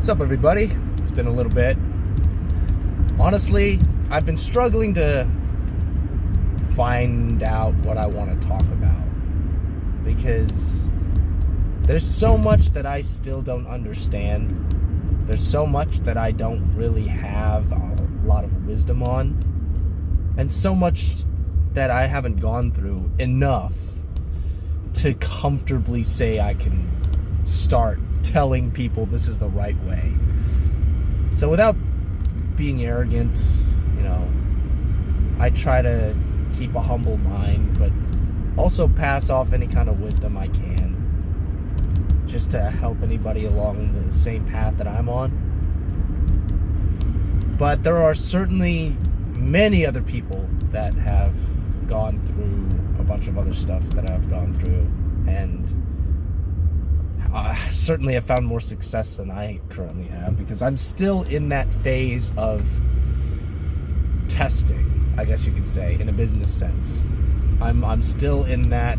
What's up, everybody? It's been a little bit. Honestly, I've been struggling to find out what I want to talk about because there's so much that I still don't understand. There's so much that I don't really have a lot of wisdom on, and so much that I haven't gone through enough to comfortably say I can start telling people this is the right way. So without being arrogant, I try to keep a humble mind, but also pass off any kind of wisdom I can, just to help anybody along the same path that I'm on. But there are certainly many other people that have gone through a bunch of other stuff that I've gone through, and certainly have found more success than I currently have, because I'm still in that phase of testing, I guess you could say, in a business sense. I'm still in that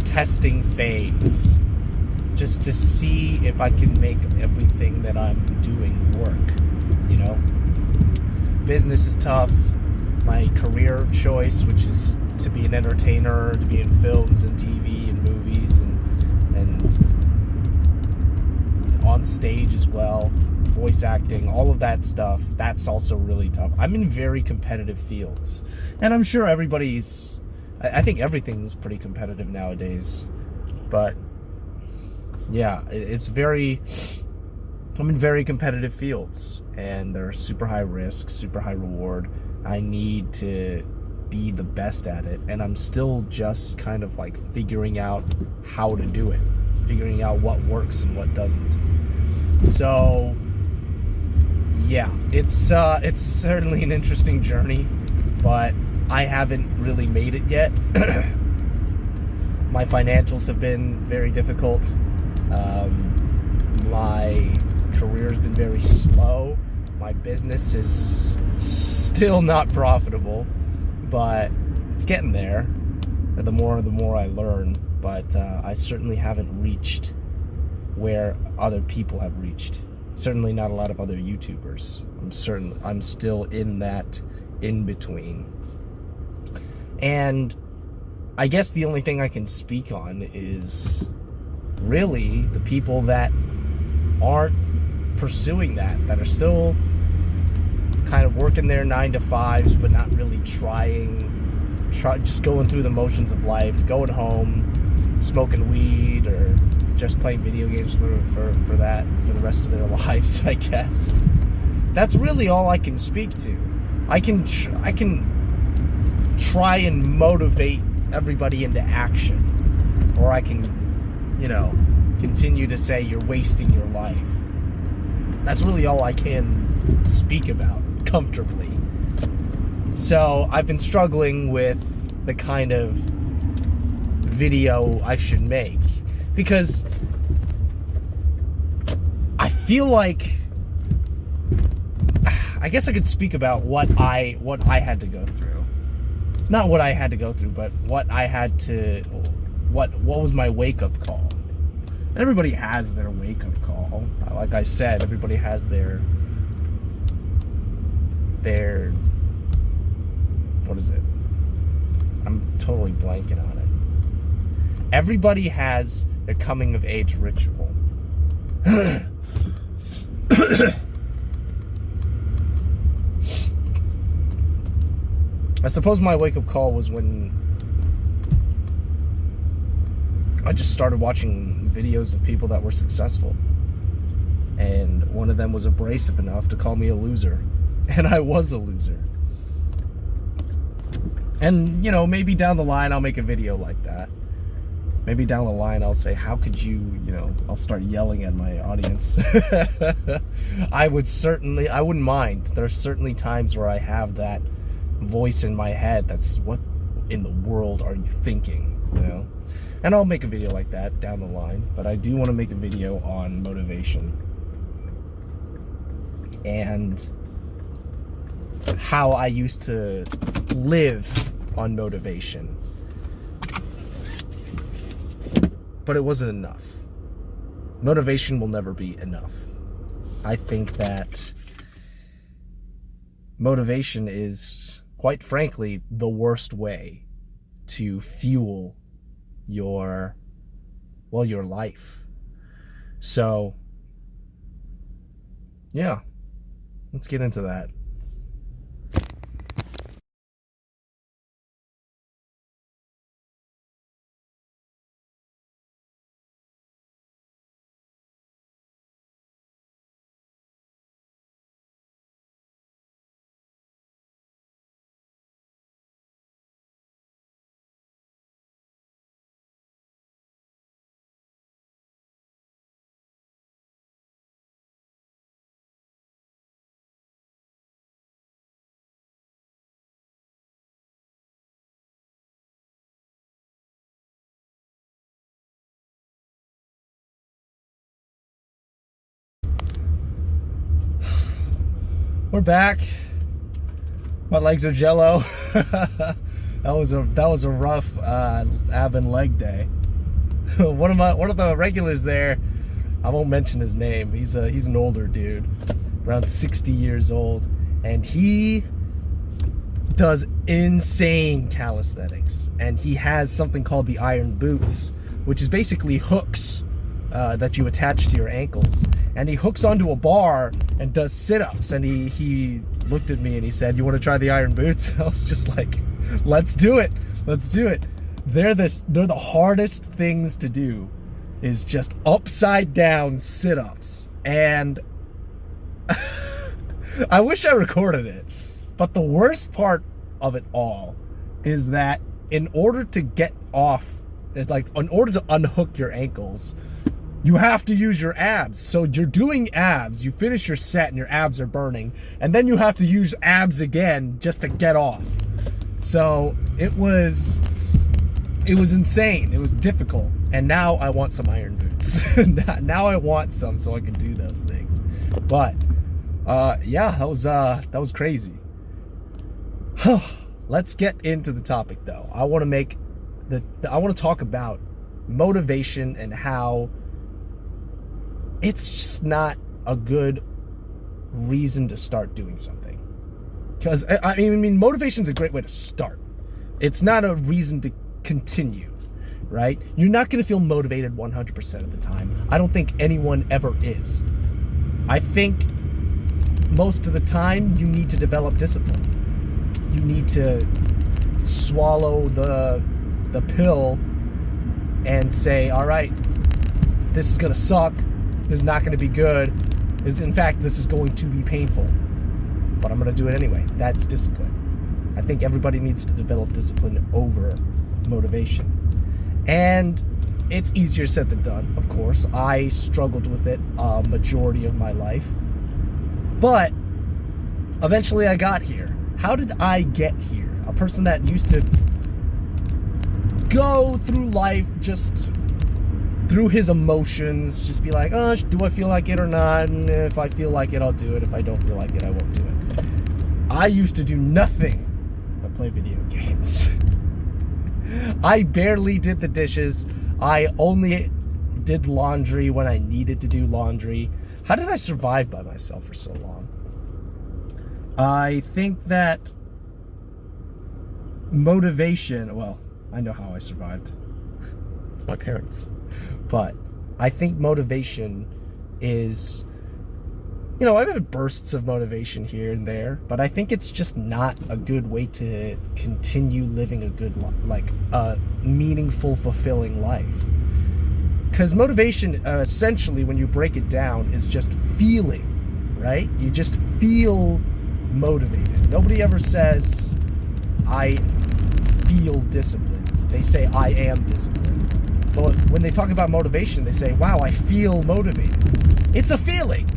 testing phase, just to see if I can make everything that I'm doing work. Business is tough. My career choice, which is to be an entertainer, to be in films and TV and movies and on stage as well, voice acting, all of that stuff, that's also really tough. I'm in very competitive fields, and I'm sure I think everything's pretty competitive nowadays, but yeah, I'm in very competitive fields, and they're super high risk, super high reward. I need to be the best at it, and I'm still just kind of like figuring out how to do it, figuring out what works and what doesn't. So yeah, it's certainly an interesting journey, but I haven't really made it yet. My financials have been very difficult. My career's been very slow. My business is still not profitable, but it's getting there. The more I learn, but I certainly haven't reached where other people have reached. Certainly not a lot of other YouTubers. I'm still in that in between. And I guess the only thing I can speak on is really the people that aren't pursuing that are still kind of working their 9-to-5s, but not really just going through the motions of life, going home, smoking weed, or just playing video games for the rest of their lives, I guess. That's really all I can speak to. I can try and motivate everybody into action, or I can, continue to say you're wasting your life. That's really all I can speak about comfortably. So I've been struggling with the kind of video I should make, because I feel like, I guess I could speak about what I had to go through. Not what I had to go through, but what was my wake-up call. And everybody has their wake-up call. Like I said, everybody has their what is it? I'm totally blanking on it. Everybody has their coming-of-age ritual. I suppose my wake-up call was when I just started watching videos of people that were successful. And one of them was abrasive enough to call me a loser. And I was a loser. And, maybe down the line I'll make a video like that. Maybe down the line I'll say, how could you, I'll start yelling at my audience. I wouldn't mind. There's certainly times where I have that voice in my head that says, what in the world are you thinking, And I'll make a video like that down the line, but I do want to make a video on motivation and how I used to live on motivation. But it wasn't enough. motivation will never be enough. I think that motivation is, quite frankly, the worst way to fuel your life. So, yeah, let's get into that. We're back. My legs are jello. that was a rough ab and leg day. one of the regulars there, I won't mention his name. He's an older dude, around 60 years old, and he does insane calisthenics. And he has something called the iron boots, which is basically hooks that you attach to your ankles. And he hooks onto a bar and does sit-ups. And he looked at me and he said, "You want to try the iron boots?" I was just like, "Let's do it. Let's do it." They're the hardest things to do, is just upside down sit-ups. And I wish I recorded it. But the worst part of it all is that in order to get off, in order to unhook your ankles, you have to use your abs. So you're doing abs, you finish your set and your abs are burning, and then you have to use abs again just to get off. So it was insane. It was difficult. And now I want some iron boots. Now I want some so I can do those things. But yeah, that was crazy. Let's get into the topic though. I want to talk about motivation and how it's just not a good reason to start doing something. Because, I mean, motivation is a great way to start. It's not a reason to continue, right? You're not going to feel motivated 100% of the time. I don't think anyone ever is. I think most of the time you need to develop discipline. You need to swallow the pill and say, all right, this is going to suck. This is not going to be good. In fact, this is going to be painful. But I'm going to do it anyway. That's discipline. I think everybody needs to develop discipline over motivation. And it's easier said than done, of course. I struggled with it a majority of my life. But eventually I got here. How did I get here? A person that used to go through life just through his emotions, just be like, oh, do I feel like it or not? And if I feel like it, I'll do it. If I don't feel like it, I won't do it. I used to do nothing but play video games. I barely did the dishes. I only did laundry when I needed to do laundry. How did I survive by myself for so long? I think that motivation, well, I know how I survived. It's my parents. But I think motivation is, I've had bursts of motivation here and there, but I think it's just not a good way to continue living a good life, a meaningful, fulfilling life. Because motivation, essentially, when you break it down, is just feeling, right? You just feel motivated. Nobody ever says, I feel disciplined. They say, I am disciplined. But when they talk about motivation, they say, wow, I feel motivated. It's a feeling.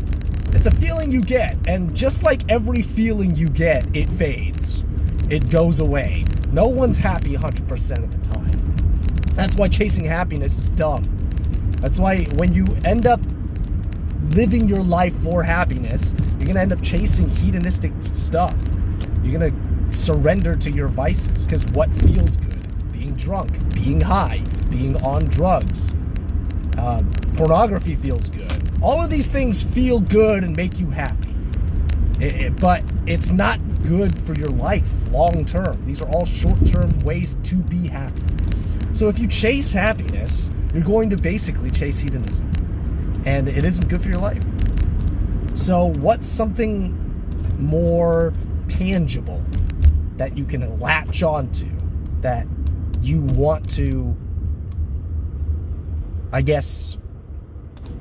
It's a feeling you get. And just like every feeling you get, it fades. It goes away. No one's happy 100% of the time. That's why chasing happiness is dumb. That's why when you end up living your life for happiness, you're going to end up chasing hedonistic stuff. You're going to surrender to your vices. Because what feels good? Being drunk, being high, being on drugs, Pornography feels good. All of these things feel good and make you happy. But it's not good for your life long term. These are all short-term ways to be happy. So if you chase happiness, you're going to basically chase hedonism. And it isn't good for your life. So what's something more tangible that you can latch onto, that you want to, I guess,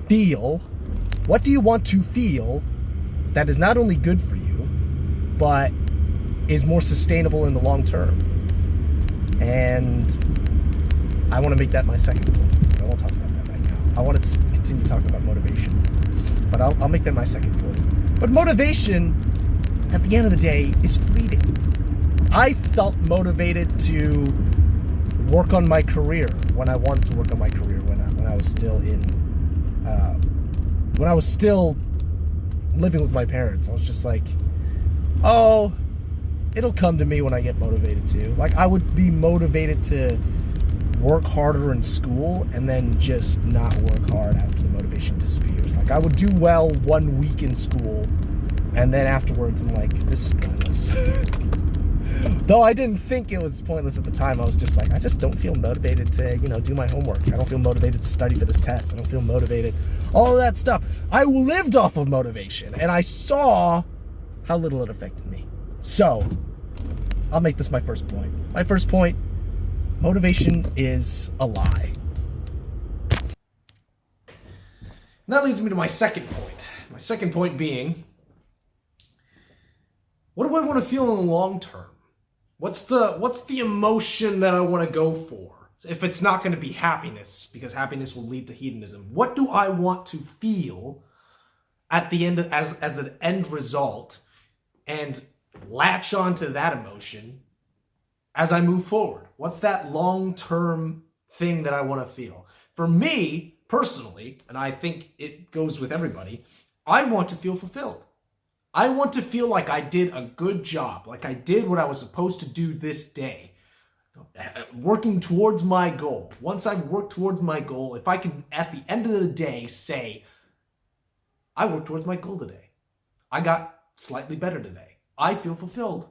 feel? What do you want to feel that is not only good for you, but is more sustainable in the long term? And I want to make that my second point. I won't talk about that right now. I want to continue talking about motivation, but I'll make that my second point. But motivation, at the end of the day, is fleeting. I felt motivated to work on my career when I wanted to work on my career, when I was still living with my parents. I was just like, oh, it'll come to me when I get motivated to. Like, I would be motivated to work harder in school and then just not work hard after the motivation disappears. Like, I would do well 1 week in school, and then afterwards I'm like, this is pointless. Though I didn't think it was pointless at the time. I was just like, I just don't feel motivated to, do my homework. I don't feel motivated to study for this test. I don't feel motivated. All of that stuff. I lived off of motivation, and I saw how little it affected me. So, I'll make this my first point. My first point, motivation is a lie. And that leads me to my second point. My second point being, what do I want to feel in the long term? What's the emotion that I want to go for? If it's not going to be happiness, because happiness will lead to hedonism, what do I want to feel at the end as the end result, and latch onto that emotion as I move forward? What's that long-term thing that I want to feel? For me, personally, and I think it goes with everybody, I want to feel fulfilled. I want to feel like I did a good job, like I did what I was supposed to do this day, working towards my goal. Once I've worked towards my goal, if I can, at the end of the day, say, I worked towards my goal today. I got slightly better today. I feel fulfilled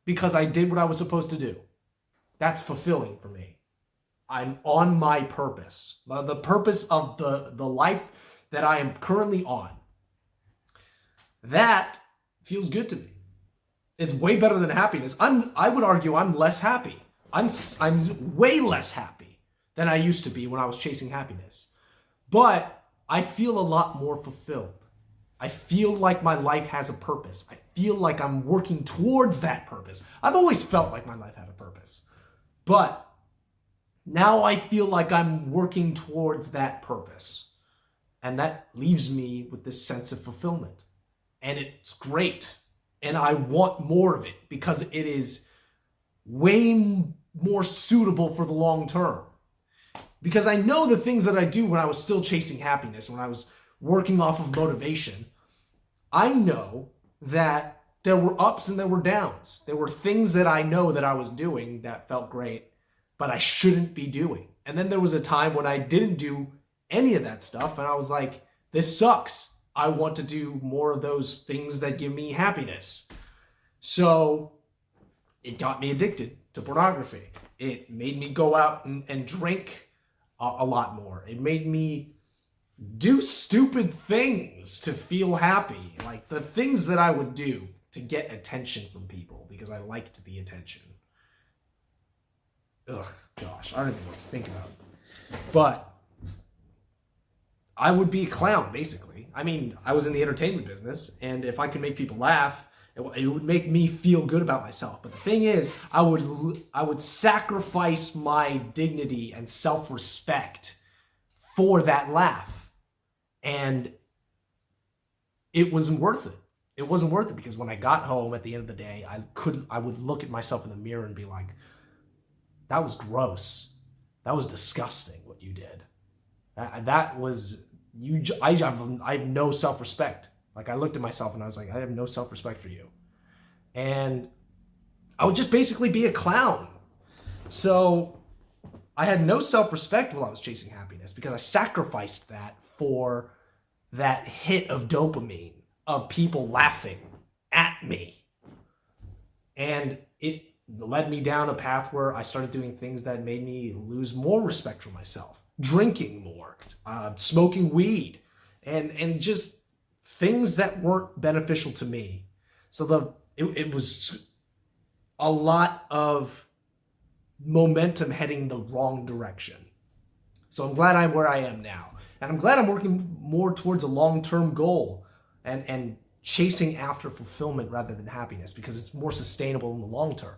because I did what I was supposed to do. That's fulfilling for me. I'm on my purpose, the purpose of the life that I am currently on. That feels good to me. It's way better than happiness. I would argue I'm less happy. I'm way less happy than I used to be when I was chasing happiness. But I feel a lot more fulfilled. I feel like my life has a purpose. I feel like I'm working towards that purpose. I've always felt like my life had a purpose. But now I feel like I'm working towards that purpose. And that leaves me with this sense of fulfillment. And it's great. And I want more of it because it is way more suitable for the long term. Because I know the things that I do when I was still chasing happiness, when I was working off of motivation, I know that there were ups and there were downs. There were things that I know that I was doing that felt great, but I shouldn't be doing. And then there was a time when I didn't do any of that stuff, and I was like, this sucks. I want to do more of those things that give me happiness. So it got me addicted to pornography. It made me go out and drink a lot more. It made me do stupid things to feel happy. Like the things that I would do to get attention from people because I liked the attention. Ugh, gosh, I don't even know what to think about it. But I would be a clown, basically. I mean, I was in the entertainment business, and if I could make people laugh, it would make me feel good about myself. But the thing is, I would sacrifice my dignity and self-respect for that laugh. And it wasn't worth it. It wasn't worth it because when I got home at the end of the day, I would look at myself in the mirror and be like, that was gross. That was disgusting what you did. That was you. I have no self-respect. Like I looked at myself and I was like, I have no self-respect for you. And I would just basically be a clown. So I had no self-respect while I was chasing happiness because I sacrificed that for that hit of dopamine of people laughing at me. And it led me down a path where I started doing things that made me lose more respect for myself. Drinking more, smoking weed, and just things that weren't beneficial to me. So it was a lot of momentum heading the wrong direction. So I'm glad I'm where I am now. And I'm glad I'm working more towards a long-term goal and chasing after fulfillment rather than happiness, because it's more sustainable in the long term.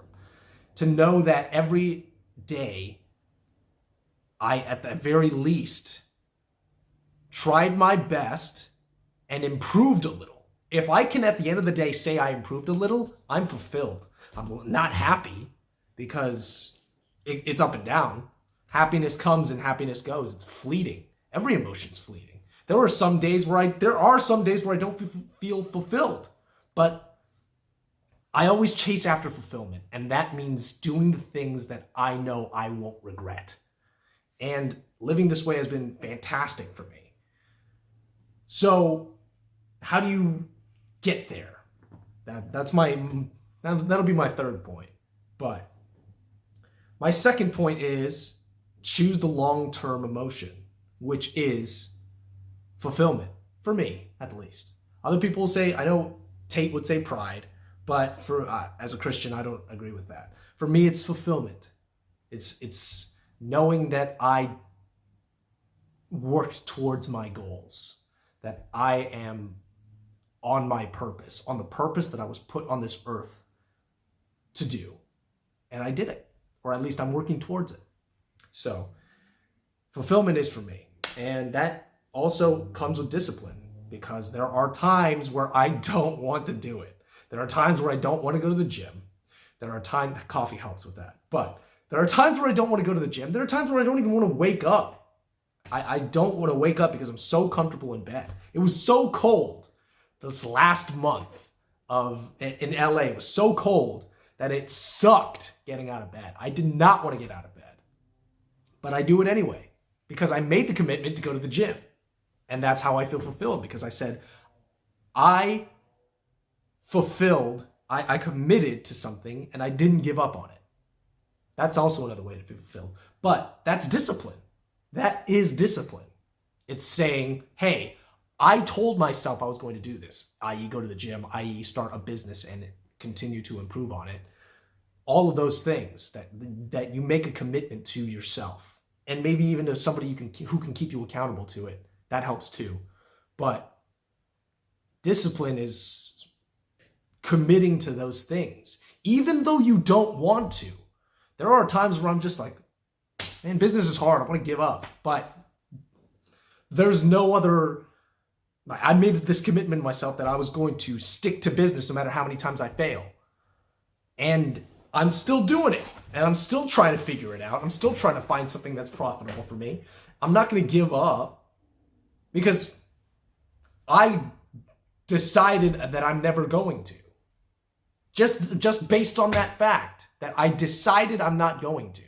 To know that every day I, at the very least, tried my best and improved a little. If I can, at the end of the day, say I improved a little, I'm fulfilled. I'm not happy because it's up and down. Happiness comes and happiness goes. It's fleeting. Every emotion's fleeting. There are some days where I don't feel fulfilled, but I always chase after fulfillment, and that means doing the things that I know I won't regret. And living this way has been fantastic for me. So, how do you get there? That'll be my third point. But my second point is choose the long-term emotion, which is fulfillment, for me, at least. Other people will say, I know Tate would say pride, but for as a Christian, I don't agree with that. For me, it's fulfillment. It's knowing that I worked towards my goals, that I am on my purpose, on the purpose that I was put on this earth to do. And I did it, or at least I'm working towards it. So fulfillment is for me. And that also comes with discipline, because there are times where I don't want to do it. There are times where I don't want to go to the gym. There are times, coffee helps with that, but there are times where I don't want to go to the gym. There are times where I don't even want to wake up. I don't want to wake up because I'm so comfortable in bed. It was so cold this last month in LA. It was so cold that it sucked getting out of bed. I did not want to get out of bed, but I do it anyway because I made the commitment to go to the gym. And that's how I feel fulfilled, because I said, I committed to something and I didn't give up on it. That's also another way to feel fulfilled. But that's discipline. That is discipline. It's saying, hey, I told myself I was going to do this, i.e. go to the gym, i.e. start a business and continue to improve on it. All of those things that you make a commitment to yourself, and maybe even to somebody who can keep you accountable to it. That helps too. But discipline is committing to those things, even though you don't want to. There are times where I'm just like, man, business is hard. I want to give up. But there's no other. I made this commitment to myself that I was going to stick to business no matter how many times I fail. And I'm still doing it. And I'm still trying to figure it out. I'm still trying to find something that's profitable for me. I'm not going to give up because I decided that I'm never going to. Just based on that fact that I decided I'm not going to.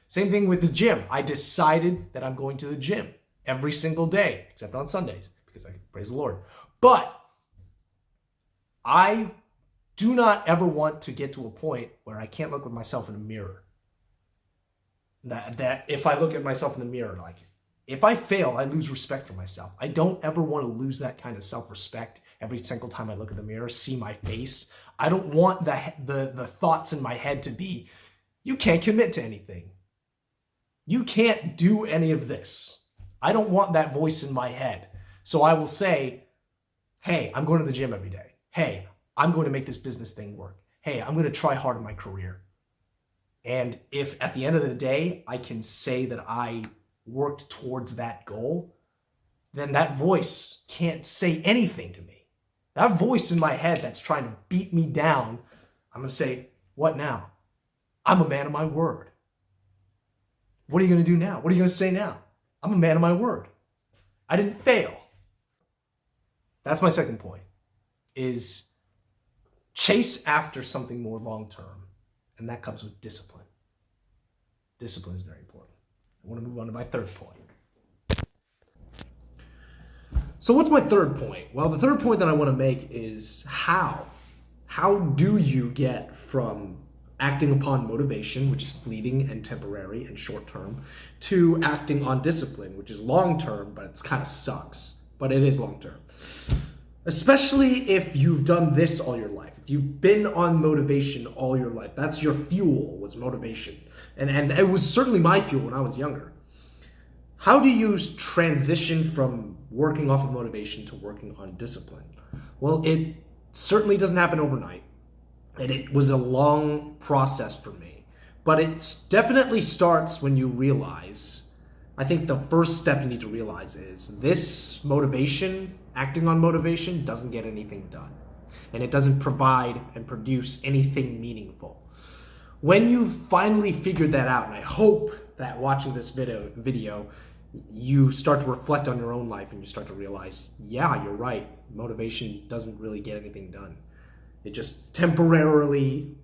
Same thing with the gym. I decided that I'm going to the gym every single day, except on Sundays, because I praise the Lord. But I do not ever want to get to a point where I can't look at myself in a mirror. That if I look at myself in the mirror, like, if I fail, I lose respect for myself. I don't ever want to lose that kind of self-respect every single time I look in the mirror, see my face. I don't want the thoughts in my head to be, you can't commit to anything. You can't do any of this. I don't want that voice in my head. So I will say, hey, I'm going to the gym every day. Hey, I'm going to make this business thing work. Hey, I'm going to try hard in my career. And if at the end of the day, I can say that I worked towards that goal, then that voice can't say anything to me. That voice in my head that's trying to beat me down, I'm going to say, what now? I'm a man of my word. What are you going to do now? What are you going to say now? I'm a man of my word. I didn't fail. That's my second point, is chase after something more long-term, and that comes with discipline. Discipline is very important. I want to move on to my third point. So what's my third point? Well, the third point that I want to make is how. How do you get from acting upon motivation, which is fleeting and temporary and short term, to acting on discipline, which is long term, but it's kind of sucks, but it is long term. Especially if you've done this all your life. If you've been on motivation all your life, that's your fuel, was motivation. And it was certainly my fuel when I was younger. How do you transition from working off of motivation to working on discipline? Well, it certainly doesn't happen overnight. And it was a long process for me. But it definitely starts when you realize, I think the first step you need to realize is this motivation, acting on motivation, doesn't get anything done. And it doesn't provide and produce anything meaningful. When you've finally figured that out, and I hope that watching this video, you start to reflect on your own life and you start to realize, yeah, you're right. Motivation doesn't really get anything done. It just temporarily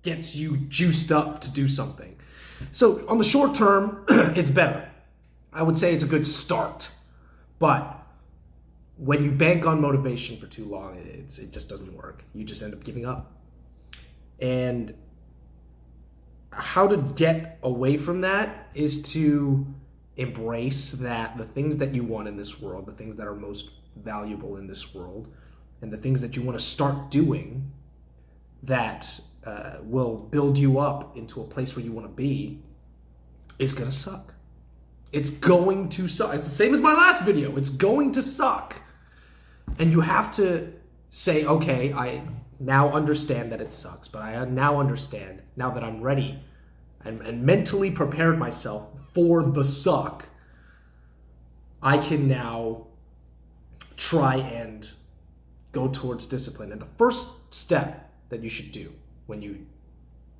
gets you juiced up to do something. So on the short term, it's better. I would say it's a good start. But when you bank on motivation for too long, it just doesn't work. You just end up giving up. And how to get away from that is to embrace that the things that you want in this world, the things that are most valuable in this world, and the things that you want to start doing that will build you up into a place where you want to be is going to suck. It's going to suck. It's the same as my last video. It's going to suck. And you have to say, okay, I now understand that it sucks, but I now understand, now that I'm ready and mentally prepared myself for the suck, I can now try and go towards discipline. And the first step that you should do when you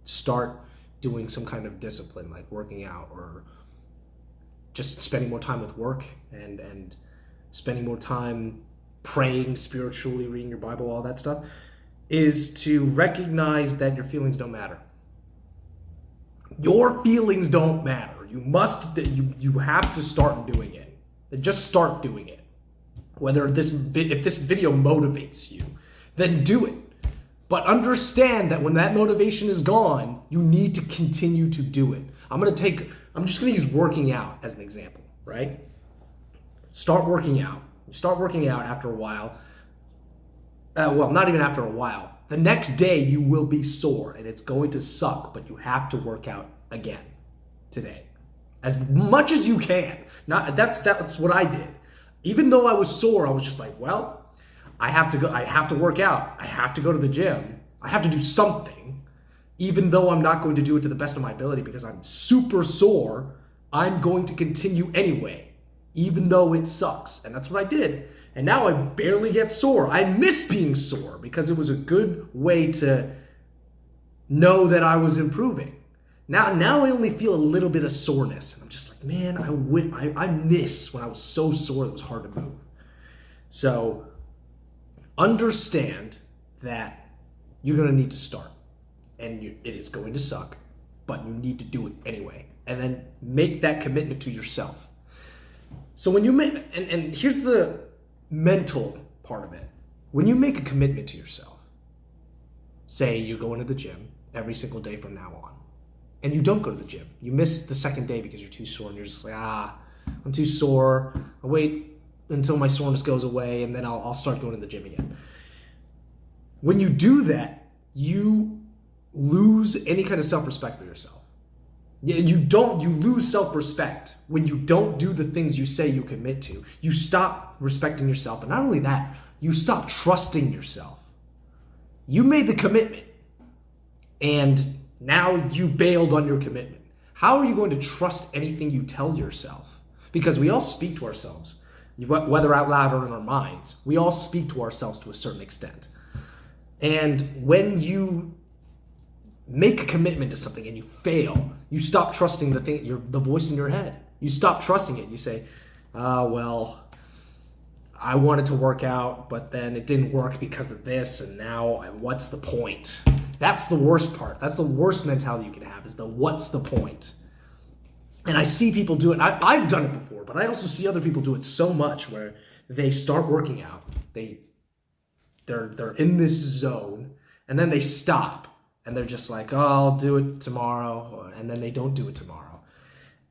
start doing some kind of discipline, like working out or just spending more time with work and spending more time praying spiritually, reading your Bible, all that stuff, is to recognize that your feelings don't matter. Your feelings don't matter. You have to start doing it. Just start doing it. If this video motivates you, then do it. But understand that when that motivation is gone, you need to continue to do it. I'm just going to use working out as an example, right? Start working out. You start working out after a while. Well, not even after a while. The next day you will be sore and it's going to suck, but you have to work out again today. As much as you can. That's what I did. Even though I was sore, I was just like, well, I have to go. I have to work out. I have to go to the gym. I have to do something. Even though I'm not going to do it to the best of my ability because I'm super sore, I'm going to continue anyway, even though it sucks. And that's what I did. And now I barely get sore. I miss being sore because it was a good way to know that I was improving. Now I only feel a little bit of soreness. And I'm just like, man, I miss when I was so sore it was hard to move. So understand that you're going to need to start. And it is going to suck, but you need to do it anyway. And then make that commitment to yourself. So when you make, and here's the mental part of it. When you make a commitment to yourself, say you're going to the gym every single day from now on, and you don't go to the gym. You miss the second day because you're too sore, and you're just like, I'm too sore. I'll wait until my soreness goes away, and then I'll start going to the gym again. When you do that, you lose any kind of self-respect for yourself. You lose self-respect when you don't do the things you say you commit to. You stop respecting yourself, but not only that, you stop trusting yourself. You made the commitment, and now you bailed on your commitment. How are you going to trust anything you tell yourself? Because we all speak to ourselves, whether out loud or in our minds. We all speak to ourselves to a certain extent. And when you make a commitment to something and you fail, you stop trusting the voice in your head. You stop trusting it. You say, well, I wanted to work out, but then it didn't work because of this, and now what's the point? That's the worst part. That's the worst mentality you can have, is the what's the point? And I see people do it. I've done it before, but I also see other people do it so much where they start working out. They're in this zone, and then they stop, and they're just like, oh, I'll do it tomorrow, and then they don't do it tomorrow.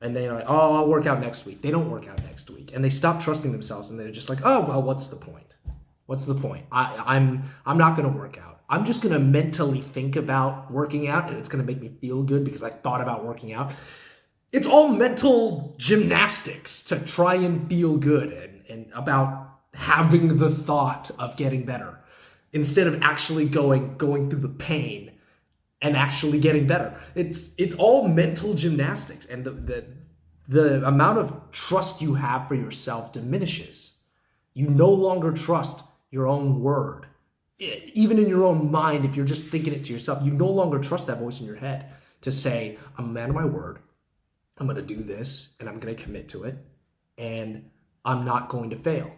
And they're like, oh, I'll work out next week. They don't work out next week. And they stop trusting themselves, and they're just like, oh, well, what's the point? What's the point? I'm not going to work out. I'm just going to mentally think about working out, and it's going to make me feel good because I thought about working out. It's all mental gymnastics to try and feel good and about having the thought of getting better instead of actually going through the pain and actually getting better. It's all mental gymnastics, and the amount of trust you have for yourself diminishes. You no longer trust your own word. Even in your own mind, if you're just thinking it to yourself, you no longer trust that voice in your head to say, I'm a man of my word. I'm going to do this, and I'm going to commit to it, and I'm not going to fail.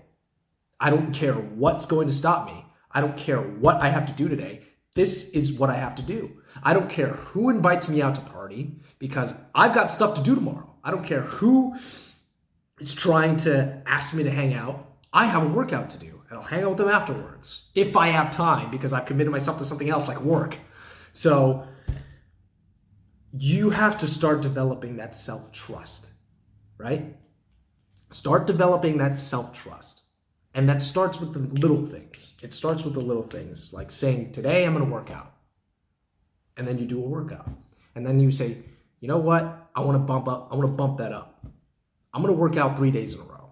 I don't care what's going to stop me. I don't care what I have to do today. This is what I have to do. I don't care who invites me out to party because I've got stuff to do tomorrow. I don't care who is trying to ask me to hang out. I have a workout to do, and I'll hang out with them afterwards if I have time because I've committed myself to something else like work. So you have to start developing that self-trust, right? Start developing that self-trust. And that starts with the little things. It starts with the little things, like saying, today I'm going to work out. And then you do a workout. And then you say, you know what? I want to bump that up. I'm going to work out 3 days in a row.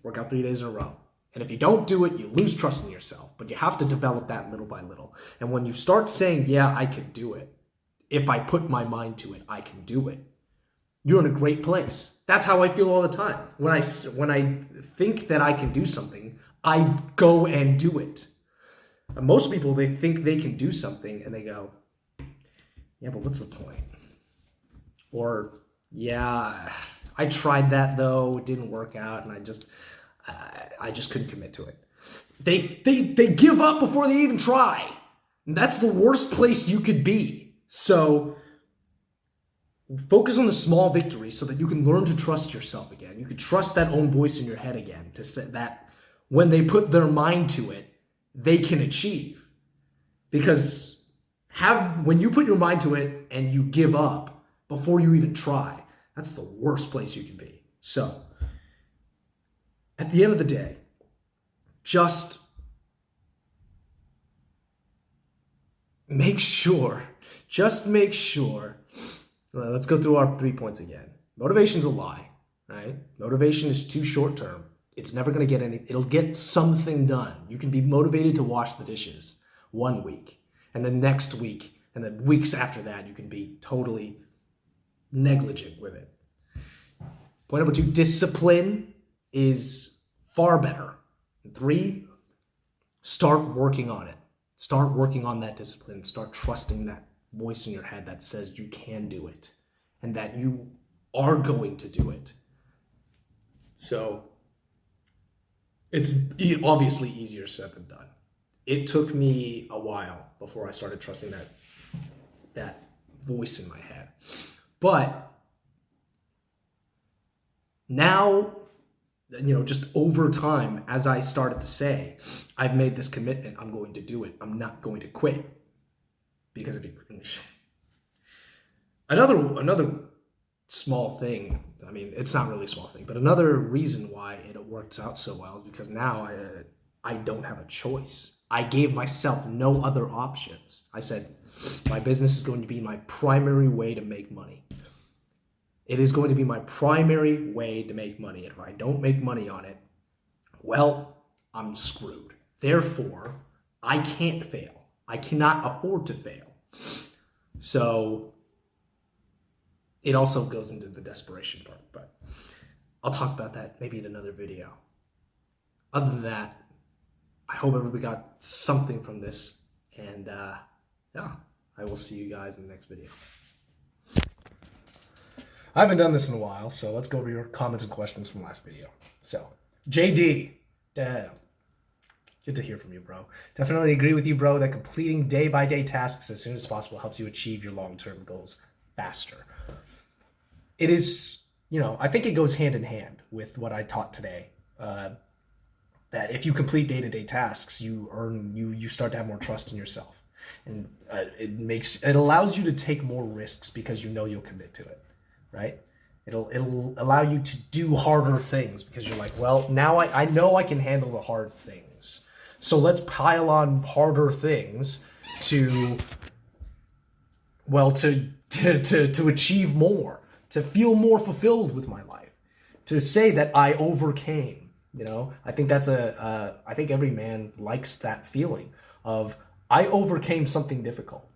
Work out 3 days in a row. And if you don't do it, you lose trust in yourself. But you have to develop that little by little. And when you start saying, yeah, I can do it. If I put my mind to it, I can do it. You're in a great place. That's how I feel all the time. When I think that I can do something, I go and do it. And most people, they think they can do something and they go, yeah, but what's the point? Or, yeah, I tried that though, it didn't work out, and I just couldn't commit to it. They give up before they even try. And that's the worst place you could be. So focus on the small victories so that you can learn to trust yourself again. You can trust that own voice in your head again, that when they put their mind to it, they can achieve. Because when you put your mind to it and you give up before you even try, that's the worst place you can be. So at the end of the day, just make sure, let's go through our 3 points again. Motivation's a lie, right? Motivation is too short term. It's never going to get it'll get something done. You can be motivated to wash the dishes 1 week, and then next week, and then weeks after that, you can be totally negligent with it. Point number 2, discipline is far better. 3, start working on it. Start working on that discipline. Start trusting that voice in your head that says you can do it and that you are going to do it. So it's obviously easier said than done. It took me a while before I started trusting that voice in my head. But now, just over time, as I started to say, I've made this commitment. I'm going to do it. I'm not going to quit. Because if you, another small thing, I mean, it's not really a small thing, but another reason why it works out so well is because now I don't have a choice. I gave myself no other options. I said, my business is going to be my primary way to make money. It is going to be my primary way to make money. And if I don't make money on it, well, I'm screwed. Therefore, I can't fail. I cannot afford to fail. So it also goes into the desperation part, but I'll talk about that maybe in another video. Other than that, I hope everybody got something from this, and yeah, I will see you guys in the next video. I haven't done this in a while, so let's go over your comments and questions from last video. So, JD, damn. Good to hear from you, bro. Definitely agree with you, bro, that completing day-by-day tasks as soon as possible helps you achieve your long-term goals faster. It is I think it goes hand in hand with what I taught today. That if you complete day-to-day tasks, you start to have more trust in yourself, and it allows you to take more risks because you'll commit to it, right? It'll allow you to do harder things because you're like, well, now I know I can handle the hard things, so let's pile on harder things to achieve more, to feel more fulfilled with my life, to say that I overcame. I think I think every man likes that feeling of I overcame something difficult,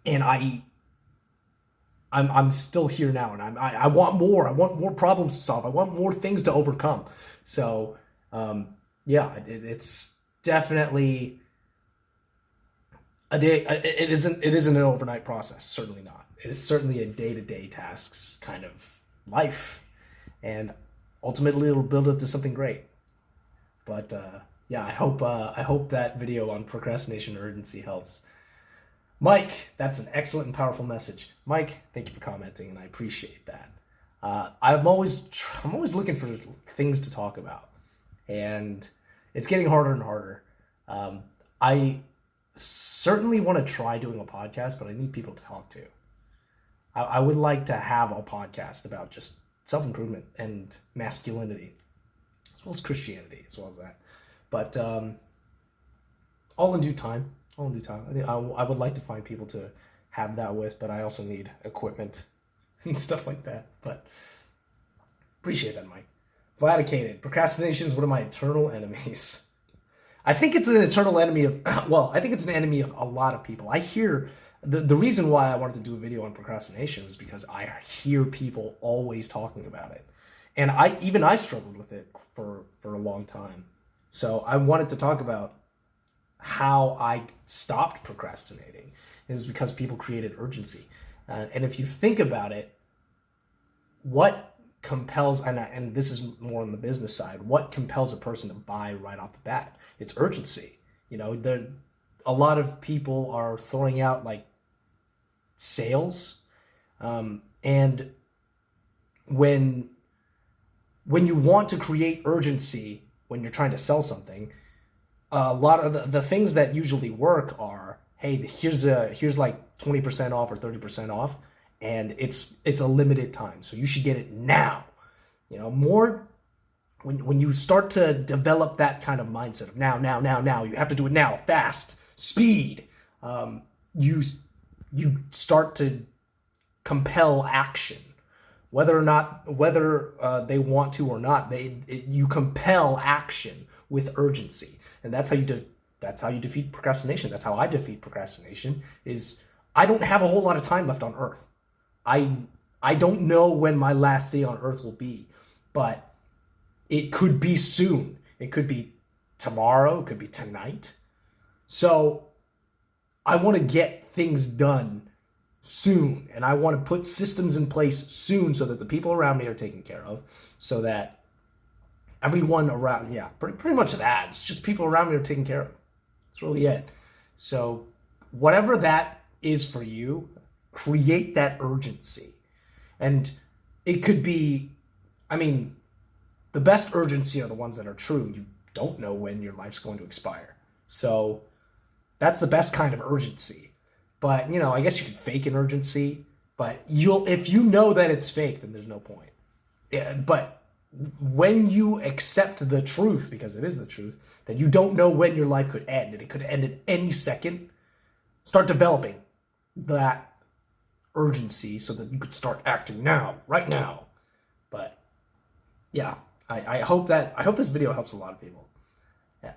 and I'm still here now, and I want more. I want more problems to solve. I want more things to overcome. So, it's definitely a day. It isn't an overnight process. Certainly not. It is certainly a day-to-day tasks kind of life, and ultimately it'll build up to something great. But I hope that video on procrastination and urgency helps. Mike, that's an excellent and powerful message. Mike, thank you for commenting, and I appreciate that. I'm always looking for things to talk about, and it's getting harder and harder. I certainly want to try doing a podcast, but I need people to talk to. I would like to have a podcast about just self-improvement and masculinity, as well as Christianity, as well as that. But all in due time. I would like to find people to have that with, but I also need equipment and stuff like that. But appreciate that, Mike. Vladicated. Procrastination is one of my eternal enemies. I think it's an eternal enemy of, I think it's an enemy of a lot of people. I hear, the reason why I wanted to do a video on procrastination was because I hear people always talking about it. And I struggled with it for a long time. So I wanted to talk about how I stopped procrastinating. It was because people created urgency. And if you think about it, what compels, and this is more on the business side, what compels a person to buy right off the bat? It's urgency. A lot of people are throwing out like sales, and when you want to create urgency when you're trying to sell something, a lot of the things that usually work are, hey, here's like 20% off or 30% off, and it's a limited time, so you should get it now. More when you start to develop that kind of mindset of now, you have to do it now, fast, speed, you start to compel action, whether they want to or not. You compel action with urgency, and that's how you defeat procrastination. That's how I defeat procrastination. Is I don't have a whole lot of time left on Earth. I don't know when my last day on Earth will be, but it could be soon. It could be tomorrow. It could be tonight. So I want to get things done soon, and I want to put systems in place soon so that the people around me are taken care of, so that everyone around, pretty much that. It's just people around me are taken care of. That's really it. So whatever that is for you, create that urgency. And it could be, the best urgency are the ones that are true. You don't know when your life's going to expire. So that's the best kind of urgency. But, I guess you could fake an urgency, but if you know that it's fake, then there's no point. But when you accept the truth, because it is the truth, that you don't know when your life could end, and it could end at any second, start developing that urgency so that you could start acting now, right now. But yeah, I hope this video helps a lot of people.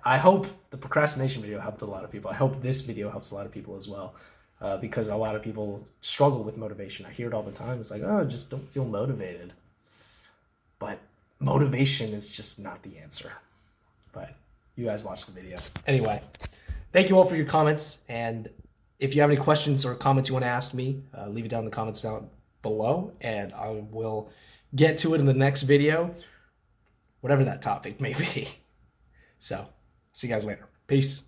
I hope the procrastination video helped a lot of people. I hope this video helps a lot of people as well, because a lot of people struggle with motivation. I hear it all the time. It's like, oh, just don't feel motivated. But motivation is just not the answer. But you guys watch the video. Anyway, thank you all for your comments. And if you have any questions or comments you want to ask me, leave it down in the comments down below, and I will get to it in the next video, whatever that topic may be. So, see you guys later. Peace.